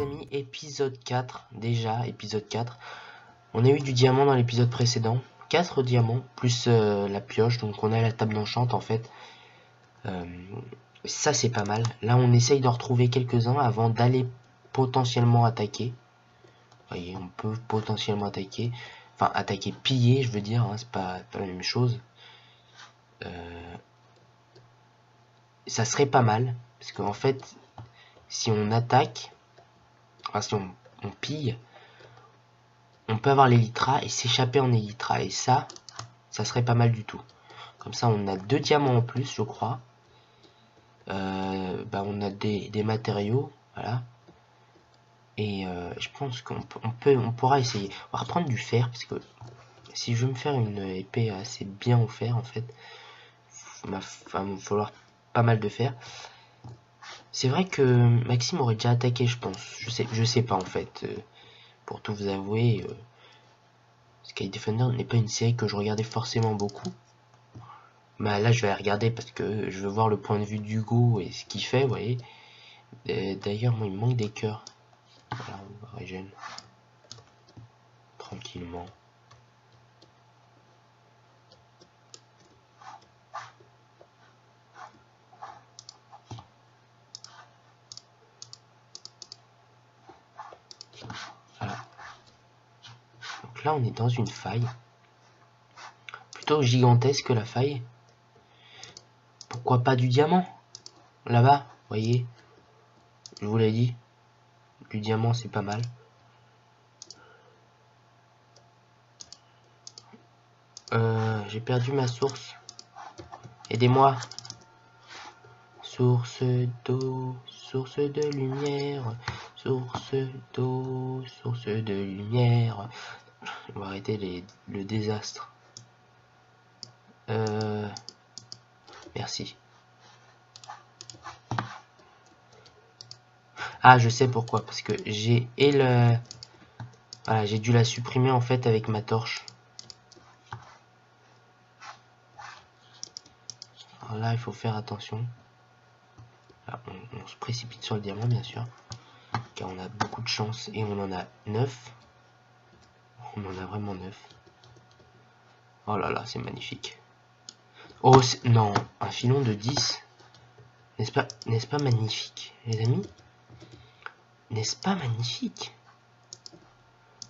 amis, épisode 4, déjà, épisode 4. On a eu du diamant dans l'épisode précédent, 4 diamants, plus la pioche, donc on a la table d'enchant en fait. Ça c'est pas mal. Là on essaye d'en retrouver quelques-uns avant d'aller potentiellement attaquer. Vous voyez, on peut potentiellement attaquer, enfin attaquer, piller je veux dire, hein, c'est pas la même chose. Ça serait pas mal, parce qu'en fait, si on attaque, enfin si on pille, on peut avoir l'elytra et s'échapper en elytra, et ça serait pas mal du tout. Comme ça on a 2 diamants en plus je crois. On a des matériaux, voilà. Et je pense qu'on pourra essayer. On va reprendre du fer, parce que si je veux me faire une épée assez bien au fer en fait, il va me falloir pas mal de fer. C'est vrai que Maxime aurait déjà attaqué, je pense. Je sais pas en fait. Pour tout vous avouer, Sky Defender n'est pas une série que je regardais forcément beaucoup. Bah là je vais la regarder parce que je veux voir le point de vue d'Hugo et ce qu'il fait, vous voyez. D'ailleurs moi il me manque des cœurs. Voilà, on va régénérer tranquillement. Voilà. Donc là on est dans une faille. Plutôt gigantesque la faille. Pourquoi pas du diamant? Là-bas, vous voyez. Je vous l'ai dit. Du diamant c'est pas mal. J'ai perdu ma source. Aidez-moi. Source d'eau, source de lumière, source d'eau, source de lumière. On va arrêter le désastre. Merci. Ah, je sais pourquoi. Parce que j'ai voilà, j'ai dû la supprimer en fait avec ma torche. Alors là, il faut faire attention. Là, on se précipite sur le diamant, bien sûr. Car on a beaucoup de chance. Et on en a 9. On en a vraiment 9. Oh là là, c'est magnifique. Oh, non, un filon de 10. N'est-ce pas magnifique, les amis? N'est-ce pas magnifique?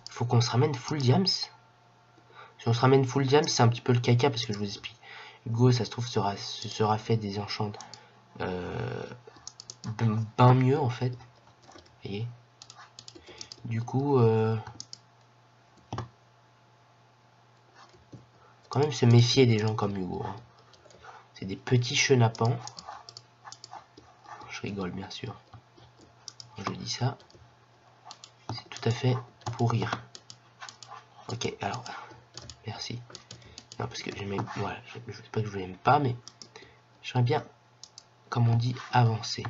Faut qu'on se ramène full diams. Si on se ramène full diams, c'est un petit peu le caca parce que je vous explique. Hugo, ça se trouve, se sera fait des enchantes ben mieux en fait. Vous voyez? Du coup, quand même se méfier des gens comme Hugo. Hein. C'est des petits chenapans. Je rigole bien sûr. Quand je dis ça, c'est tout à fait pour rire. Ok, alors, merci. Non, parce que j'aimais, voilà, je sais pas que je l'aime pas, mais j'aimerais bien, comme on dit, avancer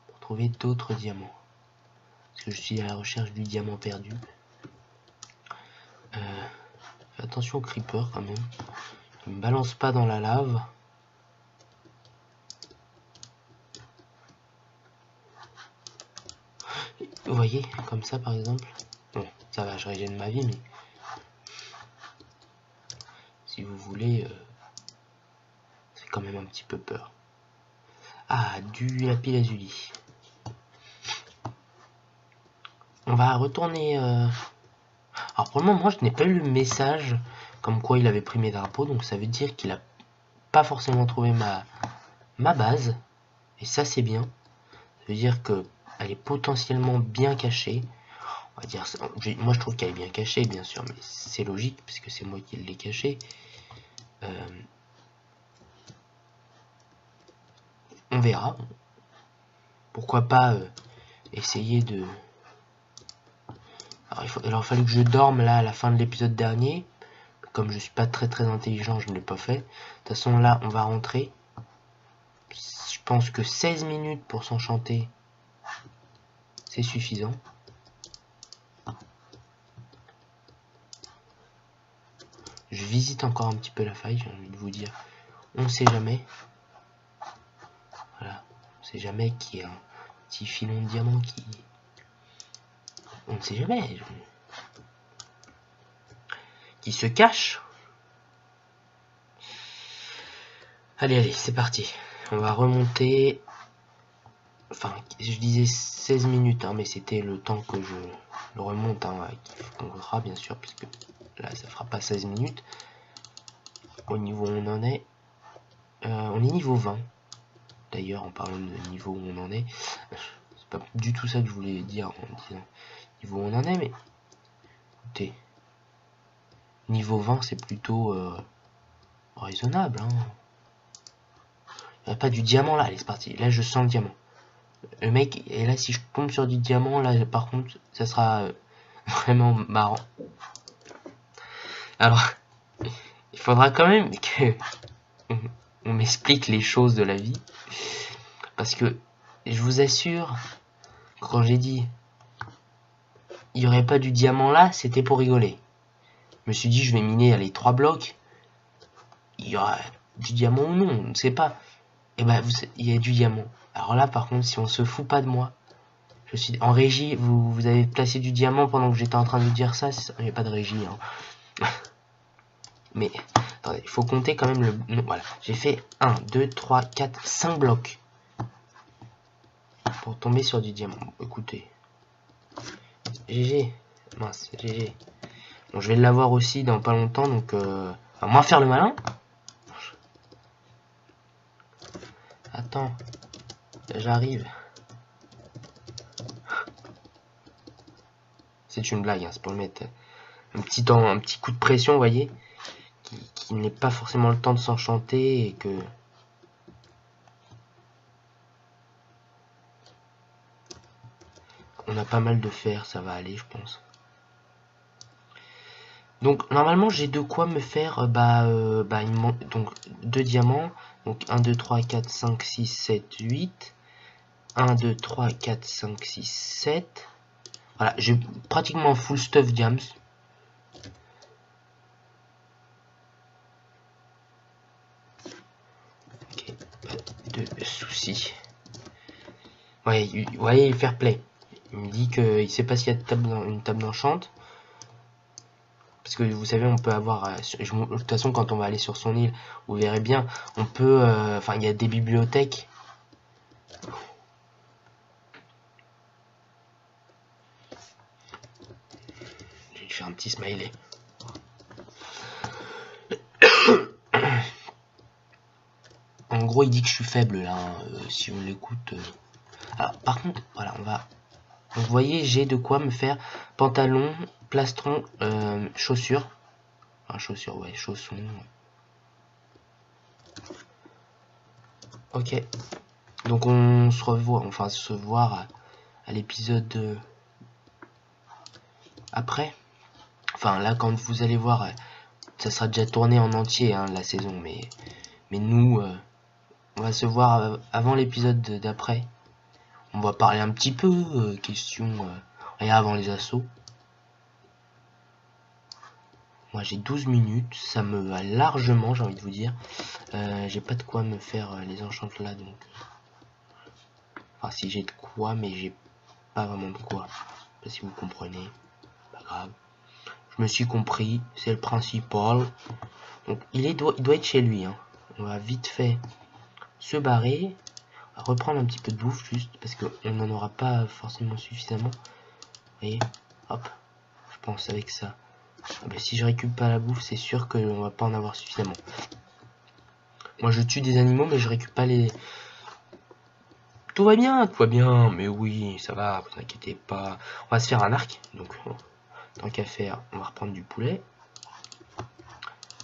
pour trouver d'autres diamants. Parce que je suis à la recherche du diamant perdu. Fais attention au creeper quand même. Il me balance pas dans la lave. Vous voyez, comme ça par exemple. Bon, ça va, je régène ma vie, mais si vous voulez, c'est quand même un petit peu peur. Ah, du lapis lazuli. On va retourner. Alors pour le moment, je n'ai pas eu le message comme quoi il avait pris mes drapeaux, donc ça veut dire qu'il a pas forcément trouvé ma base. Et ça, c'est bien. Ça veut dire que elle est potentiellement bien cachée. On va dire, moi je trouve qu'elle est bien cachée, bien sûr, mais c'est logique puisque c'est moi qui l'ai cachée. On verra. Pourquoi pas essayer de... Alors, il aurait fallu que je dorme là à la fin de l'épisode dernier. Comme je suis pas très intelligent, je ne l'ai pas fait. De toute façon, là, on va rentrer. Je pense que 16 minutes pour s'enchanter, c'est suffisant. Je visite encore un petit peu la faille, j'ai envie de vous dire. On sait jamais. Voilà. On sait jamais qu'il y a un petit filon de diamant On ne sait jamais. Qui se cache. Allez, c'est parti. On va remonter. Enfin, je disais 16 minutes, hein, mais c'était le temps que je le remonte, hein, qu'on comptera bien sûr, puisque là, ça fera pas 16 minutes. Au niveau où on en est, on est niveau 20. D'ailleurs, en parlant de niveau où on en est, c'est pas du tout ça que je voulais dire en disant niveau où on en est, mais écoutez, niveau 20, c'est plutôt raisonnable. Hein. Il n'y a pas du diamant là, allez, c'est parti. Là, je sens le diamant. Le mec, et là, si je tombe sur du diamant, là, par contre, ça sera vraiment marrant. Alors, il faudra quand même que on m'explique les choses de la vie. Parce que, je vous assure, quand j'ai dit il n'y aurait pas du diamant là, c'était pour rigoler. Je me suis dit, je vais miner les 3 blocs. Il y aura du diamant ou non, on ne sait pas. Et ben, il y a du diamant. Alors là, par contre, si on se fout pas de moi, je suis en régie, vous avez placé du diamant pendant que j'étais en train de dire ça. Il n'y a pas de régie. Hein. Mais, attendez, il faut compter quand même le... Non, voilà, j'ai fait 1, 2, 3, 4, 5 blocs. Pour tomber sur du diamant. Écoutez. GG. Mince, GG. Bon, je vais l'avoir aussi dans pas longtemps, donc... à moins faire le malin. Attends. J'arrive. C'est une blague, hein, c'est pour le mettre un petit coup de pression, vous voyez, qui n'est pas forcément le temps de s'enchanter et que... On a pas mal de fer, ça va aller, je pense. Donc, normalement, j'ai de quoi me faire, il me manque donc 2 diamants. Donc, 1, 2, 3, 4, 5, 6, 7, 8. 1, 2, 3, 4, 5, 6, 7. Voilà, j'ai pratiquement full stuff diams. Ok, pas de soucis. Ouais, vous voyez, fair play. Il me dit qu'il sait pas s'il y a une table d'enchante. Parce que vous savez, on peut avoir... de toute façon, quand on va aller sur son île, vous verrez bien, on peut... Enfin, il y a des bibliothèques. Je vais lui faire un petit smiley. En gros, il dit que je suis faible, là, hein, si on l'écoute. Alors, par contre, voilà, on va... Vous voyez, j'ai de quoi me faire pantalon, plastron, chaussures. Enfin, chaussures, ouais, chaussons. Ok. Donc, on se revoit, enfin, se voir à l'épisode après. Enfin, là, quand vous allez voir, ça sera déjà tourné en entier, hein, la saison. Mais nous, on va se voir avant l'épisode d'après. On va parler un petit peu, question... rien avant les assauts. Moi j'ai 12 minutes, ça me va largement, j'ai envie de vous dire. J'ai pas de quoi me faire les enchantes là, donc... Enfin si j'ai de quoi, mais j'ai pas vraiment de quoi. Je sais pas si vous comprenez, pas grave. Je me suis compris, c'est le principal. Donc il doit être chez lui, hein. On va vite fait se barrer. On va reprendre un petit peu de bouffe juste, parce qu'on n'en aura pas forcément suffisamment. Vous voyez, hop, je pense avec ça. Ah bah, si je récupère pas la bouffe, c'est sûr qu'on va pas en avoir suffisamment. Moi je tue des animaux, mais je récupère pas les... Tout va bien, mais oui, ça va, vous inquiétez pas. On va se faire un arc, donc tant qu'à faire, on va reprendre du poulet.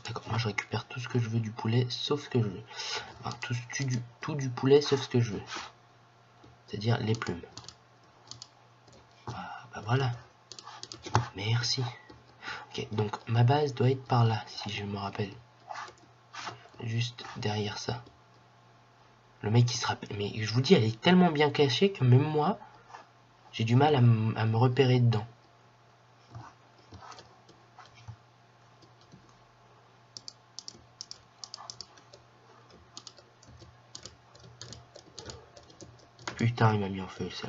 D'accord, moi je récupère tout ce que je veux du poulet, sauf ce que je veux. Enfin, tout du poulet, sauf ce que je veux. C'est-à-dire les plumes. Bah voilà. Merci. Ok, donc ma base doit être par là, si je me rappelle. Juste derrière ça. Le mec il se rappelle. Mais je vous dis, elle est tellement bien cachée que même moi, j'ai du mal à me repérer dedans. Putain, il m'a mis en feu, ça.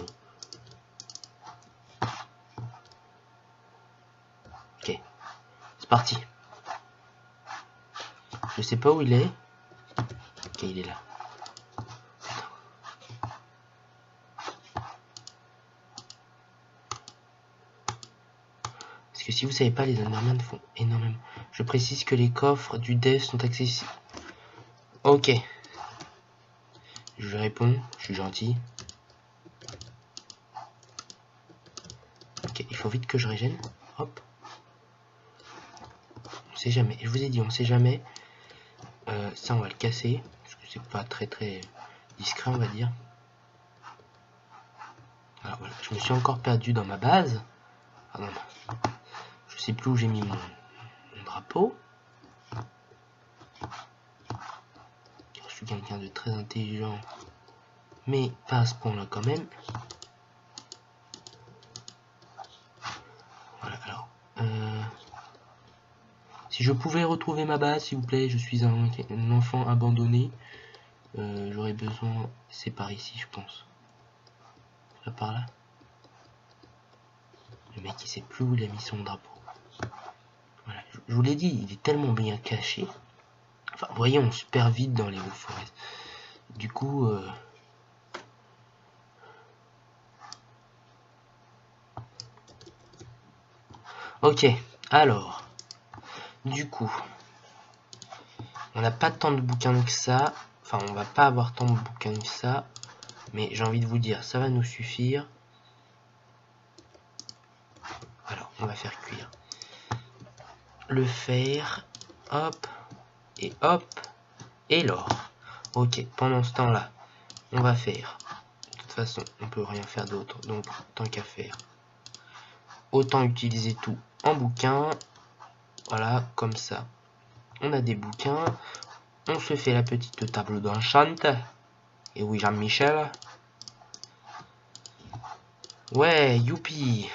parti. Je sais pas où il est. Ok, il est là. Parce que si vous savez pas, les Enderman font énormément. Je précise que les coffres du dev sont accessibles. Ok. Je réponds, je suis gentil. Ok, il faut vite que je régène. Hop. On sait jamais. Je vous ai dit, on sait jamais. Ça, on va le casser. Parce que c'est pas très discret, on va dire. Alors voilà, je me suis encore perdu dans ma base. Ah non, je sais plus où j'ai mis mon drapeau. Je suis quelqu'un de très intelligent, mais pas à ce point là quand même. Voilà, alors si je pouvais retrouver ma base, s'il vous plaît, je suis un enfant abandonné. J'aurais besoin, c'est par ici je pense. Là par là. Le mec il sait plus où il a mis son drapeau. Voilà, je vous l'ai dit, il est tellement bien caché. Enfin, vous voyez, on se perd vite dans les hauts forêts. Du coup, ok, alors, du coup, on n'a pas tant de bouquins que ça. Enfin, on va pas avoir tant de bouquins que ça. Mais j'ai envie de vous dire, ça va nous suffire. Alors, on va faire cuire le fer. Hop, et l'or. Ok, pendant ce temps-là, on va faire. De toute façon, on peut rien faire d'autre. Donc, tant qu'à faire, autant utiliser tout en bouquin. Voilà, comme ça. On a des bouquins. On se fait la petite table d'enchant. Et oui, Jean-Michel. Ouais, youpi.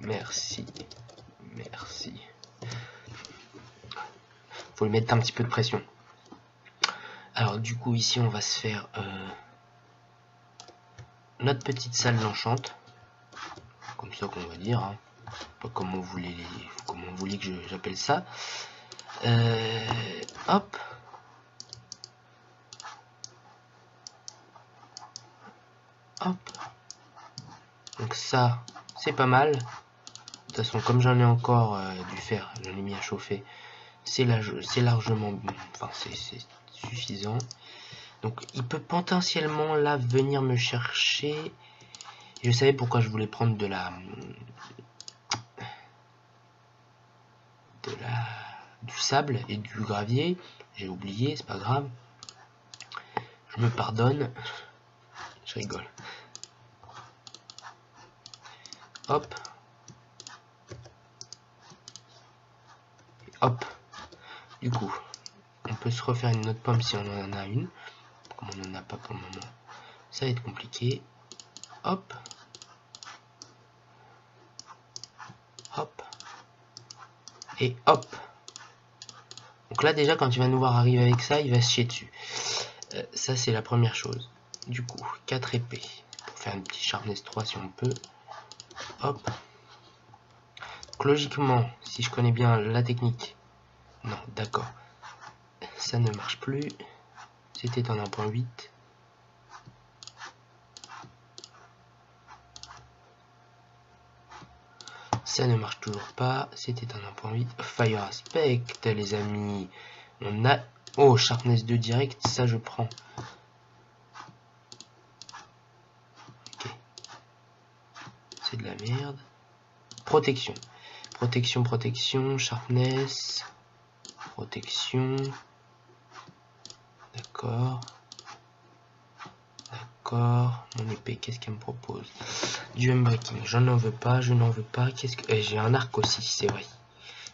Merci. Merci. Faut lui mettre un petit peu de pression. Alors du coup ici on va se faire notre petite salle d'enchante. Comme ça qu'on va dire. Hein. Pas comme on voulait que j'appelle ça. Hop. Hop. Donc ça, c'est pas mal. De toute façon, comme j'en ai encore du fer, j'en ai mis à chauffer. C'est largement... Enfin, c'est suffisant. Donc, il peut potentiellement, là, venir me chercher. Je savais pourquoi je voulais prendre du sable et du gravier. J'ai oublié, c'est pas grave. Je me pardonne. Je rigole. Hop. Hop. Du coup, on peut se refaire une autre pomme si on en a une. Comme on n'en a pas pour le moment, ça va être compliqué. Hop. Hop. Et hop. Donc là déjà quand tu vas nous voir arriver avec ça, il va se chier dessus. Ça c'est la première chose. Du coup, 4 épées. Pour faire un petit sharpness 3 si on peut. Hop. Donc logiquement, si je connais bien la technique. Non, d'accord. Ça ne marche plus. C'était en 1.8. Ça ne marche toujours pas. C'était en 1.8. Fire Aspect, les amis. On a... Oh, Sharpness 2 direct. Ça, je prends. Ok. C'est de la merde. Protection. Protection. Sharpness. Protection. D'accord. D'accord. Mon épée, qu'est-ce qu'elle me propose? Du unbreaking. Je n'en veux pas. Qu'est-ce que... j'ai un arc aussi, c'est vrai.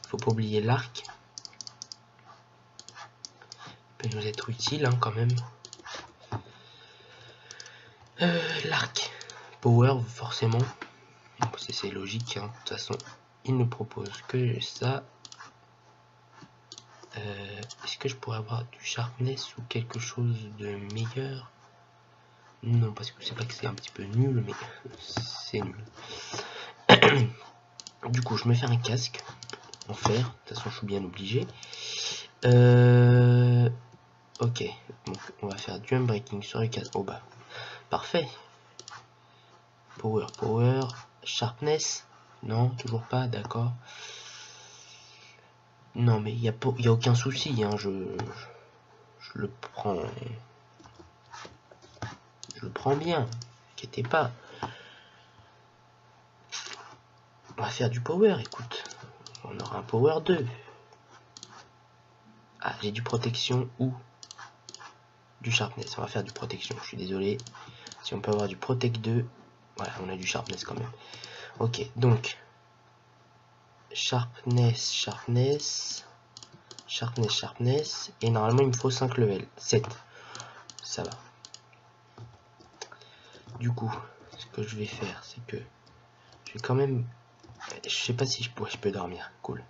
Faut pas oublier l'arc. Il peut nous être utile hein, quand même. L'arc. Power, forcément. C'est logique. Hein. De toute façon, il ne propose que ça. Est-ce que je pourrais avoir du sharpness ou quelque chose de meilleur? Non, parce que c'est pas que c'est un petit peu nul, mais c'est nul. Du coup, je me fais un casque en fer. De toute façon, je suis bien obligé. Ok, donc on va faire du unbreaking sur les casques. Oh bah, parfait. Power, sharpness. Non, toujours pas, d'accord. Non, mais il y a aucun souci, hein, je le prends. Je le prends bien, inquiétez pas. On va faire du power, écoute. On aura un power 2. Ah, j'ai du protection ou du sharpness. On va faire du protection, je suis désolé. Si on peut avoir du protect 2. Voilà, on a du sharpness quand même. Ok, donc. Sharpness. Et normalement, il me faut 5 levels. 7. Ça va. Du coup, ce que je vais faire, c'est que je vais quand même... Je sais pas si je peux dormir. Cool.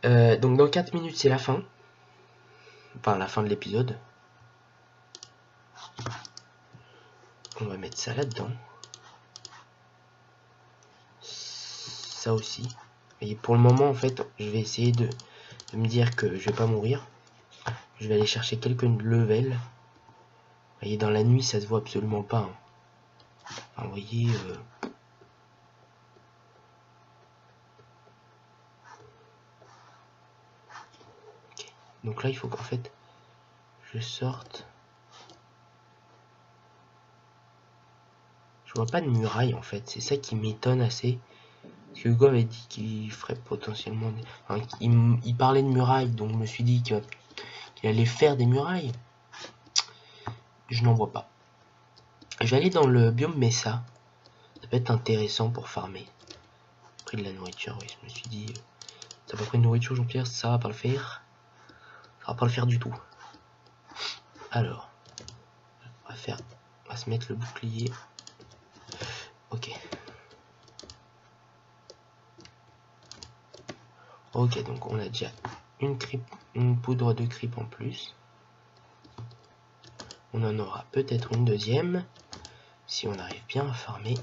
Donc dans 4 minutes, c'est la fin. Enfin, la fin de l'épisode. On va mettre ça là-dedans. Ça aussi. Et pour le moment, en fait, je vais essayer de me dire que je vais pas mourir. Je vais aller chercher quelques levels. Et dans la nuit, ça se voit absolument pas. Hein. Enfin, vous voyez... Okay. Donc là, il faut qu'en fait, je sorte... Je vois pas de muraille, en fait. C'est ça qui m'étonne assez. Parce que Hugo avait dit qu'il ferait potentiellement... Enfin, il parlait de murailles, donc je me suis dit qu'il allait faire des murailles. Je n'en vois pas. Je vais aller dans le biome Mesa. Ça peut être intéressant pour farmer. Prix de la nourriture, oui, je me suis dit... Ça va pas pris de nourriture, Jean-Pierre, ça va pas le faire. Ça va pas le faire du tout. Alors, on va se mettre le bouclier. Ok. Ok, donc on a déjà une poudre de creep en plus. On en aura peut-être une deuxième. Si on arrive bien à farmer.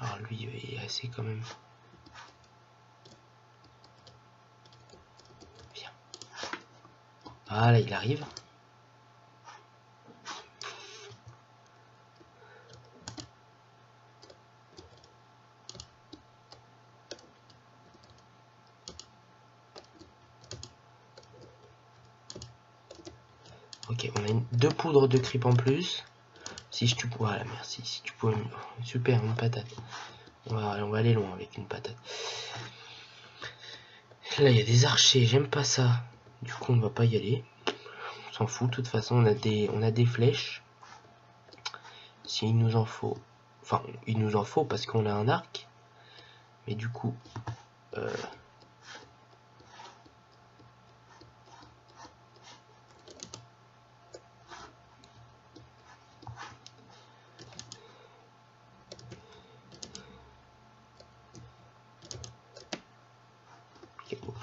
Alors lui, il est assez quand même... Bien. Voilà, il arrive. Ok, on a deux poudres de creep en plus. Si je tue... Voilà, merci. Si tu pouvais... Super, une patate. On va aller loin avec une patate. Là, il y a des archers, j'aime pas ça. Du coup, on va pas y aller. On s'en fout, de toute façon, on a des flèches. S'il nous en faut... Enfin, il nous en faut parce qu'on a un arc. Mais du coup...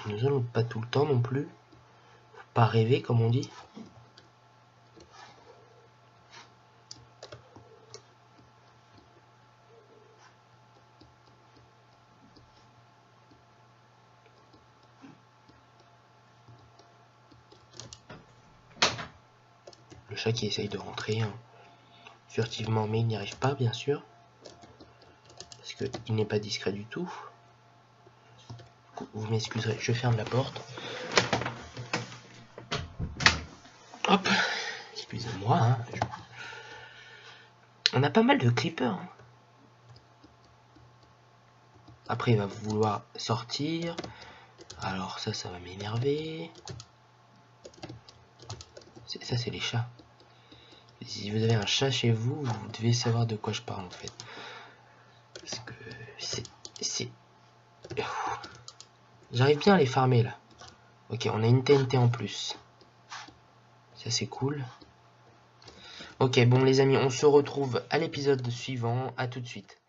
nous allons pas tout le temps non plus. Faut pas rêver, comme on dit. Le chat qui essaye de rentrer hein, furtivement, mais il n'y arrive pas, bien sûr. Parce qu'il n'est pas discret du tout. Du coup, vous m'excuserez, je ferme la porte. Hop, excusez-moi. Hein, On a pas mal de creepers. Hein. Après, il va vouloir sortir. Alors ça va m'énerver. Ça, c'est les chats. Si vous avez un chat chez vous, vous devez savoir de quoi je parle en fait. Parce que c'est... J'arrive bien à les farmer là. Ok, on a une TNT en plus. Ça c'est cool. Ok, bon les amis, on se retrouve à l'épisode suivant. À tout de suite.